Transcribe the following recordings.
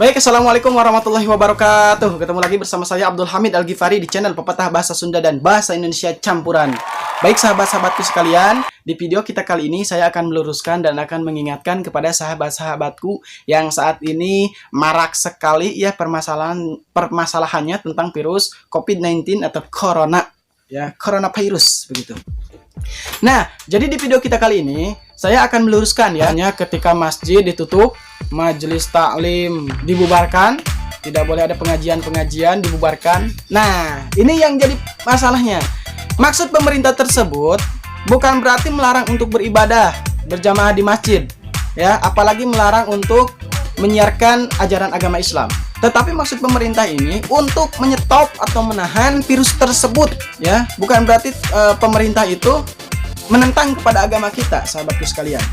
Baik, Assalamualaikum warahmatullahi wabarakatuh. Ketemu lagi bersama saya Abdul Hamid Al-Ghifari di channel Pepatah Bahasa Sunda dan Bahasa Indonesia Campuran. Baik sahabat-sahabatku sekalian, di video kita kali ini saya akan meluruskan dan akan mengingatkan kepada sahabat-sahabatku yang saat ini marak sekali ya permasalahannya tentang virus COVID-19 atau corona, ya, coronavirus begitu. Nah, jadi di video kita kali ini saya akan meluruskan ya, hanya ketika masjid ditutup, majelis taklim dibubarkan, tidak boleh ada pengajian-pengajian dibubarkan. Nah, ini yang jadi masalahnya. Maksud pemerintah tersebut bukan berarti melarang untuk beribadah berjamaah di masjid, ya, apalagi melarang untuk menyiarkan ajaran agama Islam. Tetapi maksud pemerintah ini untuk menyetop atau menahan virus tersebut, ya. Bukan berarti pemerintah itu menentang kepada agama kita, sahabatku sekalian.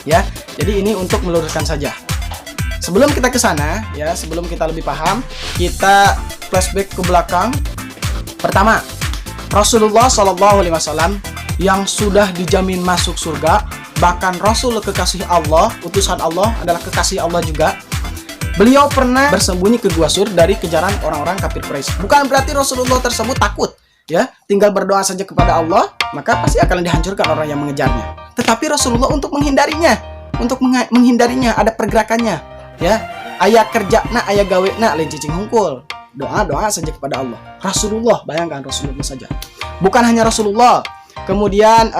Ya, jadi ini untuk meluruskan saja. Sebelum kita ke sana, ya, sebelum kita lebih paham, kita flashback ke belakang. Pertama, Rasulullah SAW yang sudah dijamin masuk surga, bahkan Rasul kekasih Allah, utusan Allah, adalah kekasih Allah juga. Beliau pernah bersembunyi ke Gua Sur dari kejaran orang-orang kafir Quraisy. Bukan berarti Rasulullah tersebut takut, ya, tinggal berdoa saja kepada Allah, maka pasti akan dihancurkan orang yang mengejarnya. Tetapi Rasulullah untuk menghindarinya, ada pergerakannya, ya. Ayah kerja nak, ayah gawe nak, lain cicing hungkul. Doa saja kepada Allah. Rasulullah, bayangkan Rasulullah saja. Bukan hanya Rasulullah, kemudian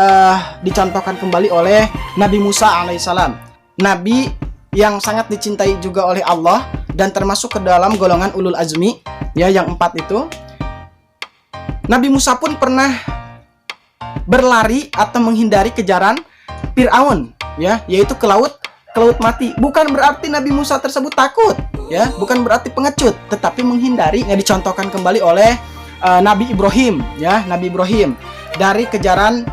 dicontohkan kembali oleh Nabi Musa alaihissalam, Nabi yang sangat dicintai juga oleh Allah dan termasuk ke dalam golongan ulul azmi, ya, yang 4 itu. Nabi Musa pun pernah berlari atau menghindari kejaran Fir'aun, ya, yaitu ke laut mati. Bukan berarti Nabi Musa tersebut takut, ya, bukan berarti pengecut, tetapi menghindari, yang dicontohkan kembali oleh Nabi Ibrahim, ya, Nabi Ibrahim dari kejaran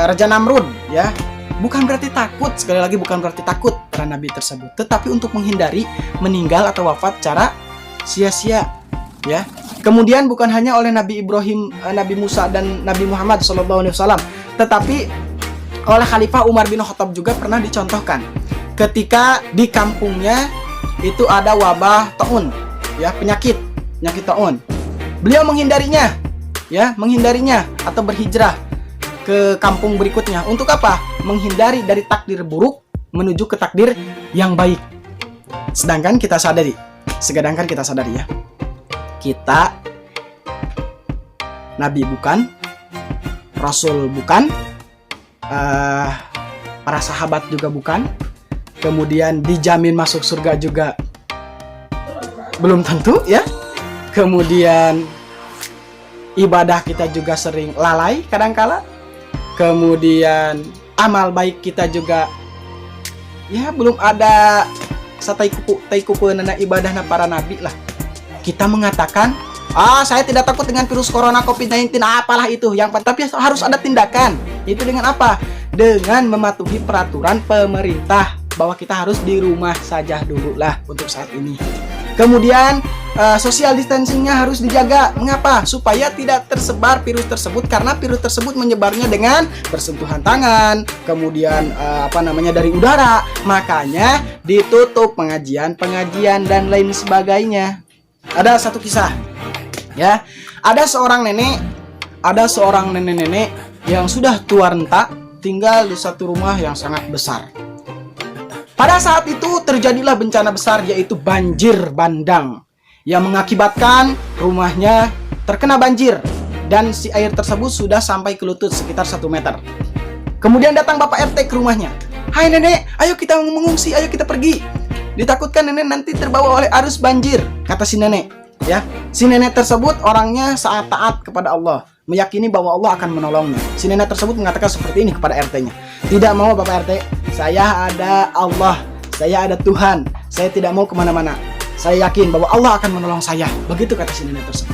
Raja Namrud, ya. Bukan berarti takut, sekali lagi bukan berarti takut para nabi tersebut, tetapi untuk menghindari meninggal atau wafat secara sia-sia, ya. Kemudian bukan hanya oleh Nabi Ibrahim, Nabi Musa dan Nabi Muhammad SAW, tetapi oleh Khalifah Umar bin Khattab juga pernah dicontohkan ketika di kampungnya itu ada wabah taun, ya, penyakit taun. Beliau menghindarinya, ya, atau berhijrah ke kampung berikutnya. Untuk apa? Menghindari dari takdir buruk menuju ke takdir yang baik. Sedangkan kita sadari ya, kita Nabi bukan, Rasul bukan, para sahabat juga bukan, kemudian dijamin masuk surga juga belum tentu, ya. Kemudian ibadah kita juga sering lalai kadangkala. Kemudian amal baik kita juga, ya, belum ada satai kupu nana ibadah para nabi lah. Kita mengatakan, saya tidak takut dengan virus corona COVID-19, apalah itu. Tapi harus ada tindakan. Itu dengan apa? Dengan mematuhi peraturan pemerintah bahwa kita harus di rumah saja dulu lah untuk saat ini. Kemudian social distancingnya harus dijaga. Mengapa? Supaya tidak tersebar virus tersebut, karena virus tersebut menyebarnya dengan bersentuhan tangan, kemudian dari udara. Makanya ditutup pengajian dan lain sebagainya. Ada satu kisah, ya. Ada seorang nenek yang sudah tua renta, tinggal di satu rumah yang sangat besar. Pada saat itu terjadilah bencana besar, yaitu banjir bandang yang mengakibatkan rumahnya terkena banjir dan si air tersebut sudah sampai ke lutut, sekitar 1 meter. Kemudian datang Bapak RT ke rumahnya. "Hai nenek, ayo kita mengungsi, ayo kita pergi. Ditakutkan nenek nanti terbawa oleh arus banjir," kata si nenek, ya. Si nenek tersebut orangnya sangat taat kepada Allah, meyakini bahwa Allah akan menolongnya. Si nenek tersebut mengatakan seperti ini kepada RT-nya. "Tidak mau Bapak RT, saya ada Allah, saya ada Tuhan, saya tidak mau kemana-mana. Saya yakin bahwa Allah akan menolong saya." Begitu kata si nenek tersebut.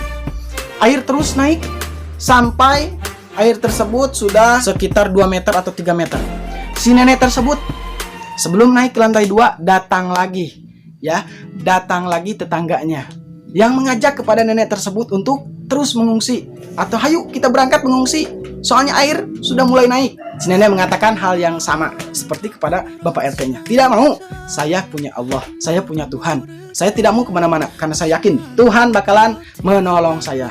Air terus naik sampai air tersebut sudah sekitar 2 meter atau 3 meter. Si nenek tersebut sebelum naik ke lantai 2 datang lagi tetangganya yang mengajak kepada nenek tersebut untuk terus mengungsi, atau "Hayu kita berangkat mengungsi." Soalnya air sudah mulai naik. Si nenek mengatakan hal yang sama seperti kepada bapak RT-nya. Tidak mau, saya punya Allah, saya punya Tuhan. Saya tidak mau kemana-mana karena saya yakin Tuhan bakalan menolong saya.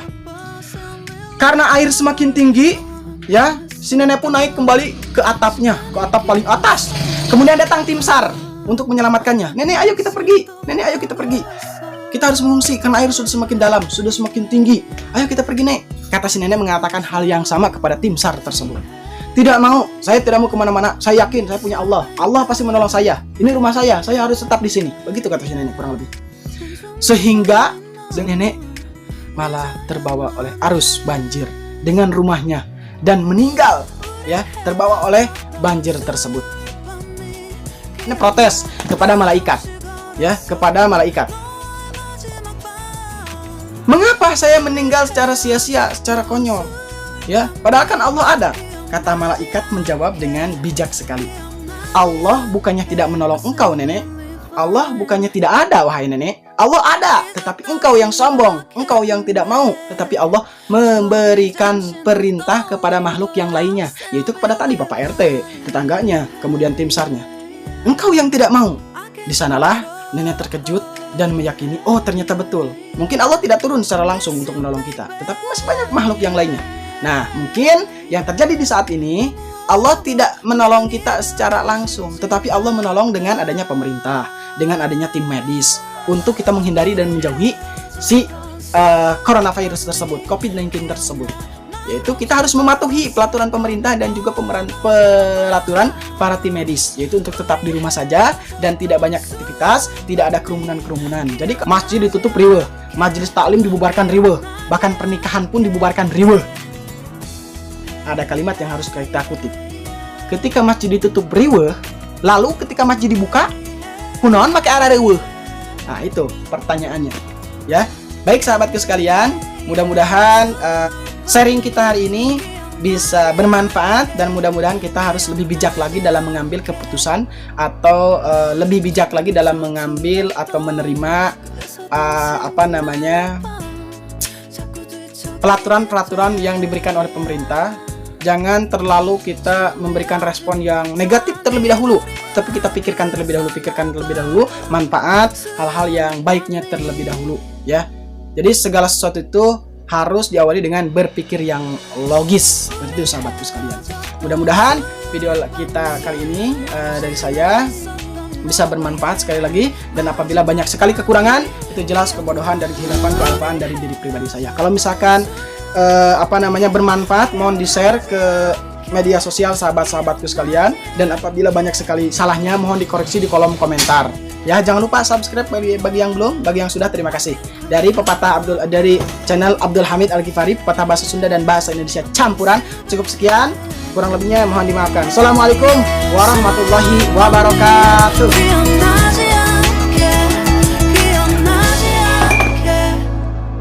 Karena air semakin tinggi, ya, si nenek pun naik kembali ke atapnya, ke atap paling atas. Kemudian datang tim SAR untuk menyelamatkannya. Nenek, ayo kita pergi. Nenek, ayo kita pergi. Kita harus mengungsi karena air sudah semakin dalam, sudah semakin tinggi. Ayo kita pergi, Nek. Kata si nenek mengatakan hal yang sama kepada tim SAR tersebut. Tidak mau, saya tidak mau kemana-mana. Saya yakin saya punya Allah. Allah pasti menolong saya. Ini rumah saya harus tetap di sini. Begitu kata si nenek kurang lebih. Sehingga si nenek malah terbawa oleh arus banjir dengan rumahnya dan meninggal, ya, terbawa oleh banjir tersebut. Ini protes kepada malaikat, ya, kepada malaikat. Mengapa saya meninggal secara sia-sia, secara konyol? Ya, padahal kan Allah ada. Kata malaikat menjawab dengan bijak sekali. Allah bukannya tidak menolong engkau, nenek. Allah bukannya tidak ada, wahai nenek. Allah ada, tetapi engkau yang sombong, engkau yang tidak mau. Tetapi Allah memberikan perintah kepada makhluk yang lainnya, yaitu kepada tadi Bapak RT, tetangganya, kemudian tim SAR-nya. Engkau yang tidak mau. Di sanalah nenek terkejut dan meyakini, oh ternyata betul. Mungkin Allah tidak turun secara langsung untuk menolong kita, tetapi masih banyak makhluk yang lainnya. Nah, mungkin yang terjadi di saat ini, Allah tidak menolong kita secara langsung, tetapi Allah menolong dengan adanya pemerintah, dengan adanya tim medis, untuk kita menghindari dan menjauhi si coronavirus tersebut, COVID-19 tersebut. Yaitu kita harus mematuhi pelaturan pemerintah dan juga pelaturan para tim medis, yaitu untuk tetap di rumah saja dan tidak banyak aktivitas, tidak ada kerumunan-kerumunan. Jadi masjid ditutup riweuh, majelis taklim dibubarkan riweuh, bahkan pernikahan pun dibubarkan riweuh. Ada kalimat yang harus kita kutip. Ketika masjid ditutup riweuh, lalu ketika masjid dibuka, kunaon make arah riweuh? Nah, itu pertanyaannya. Ya. Baik sahabatku sekalian, mudah-mudahan sharing kita hari ini bisa bermanfaat dan mudah-mudahan kita harus lebih bijak lagi dalam mengambil keputusan atau lebih bijak lagi dalam mengambil atau menerima pelaturan-pelaturan yang diberikan oleh pemerintah. Jangan terlalu kita memberikan respon yang negatif terlebih dahulu, tapi kita pikirkan terlebih dahulu manfaat hal-hal yang baiknya terlebih dahulu, ya. Jadi segala sesuatu itu harus diawali dengan berpikir yang logis. Begitu sahabatku sekalian. Mudah-mudahan video kita kali ini dari saya bisa bermanfaat sekali lagi, dan apabila banyak sekali kekurangan, itu jelas kebodohan dan kehilapan dari diri pribadi saya. Kalau misalkan bermanfaat, mohon di-share ke media sosial sahabat-sahabatku sekalian, dan apabila banyak sekali salahnya mohon dikoreksi di kolom komentar. Ya, jangan lupa subscribe bagi yang belum, bagi yang sudah terima kasih. Dari dari channel Abdul Hamid Al-Ghifari, pepatah bahasa Sunda dan bahasa Indonesia campuran. Cukup sekian, kurang lebihnya mohon dimaafkan. Assalamualaikum warahmatullahi wabarakatuh.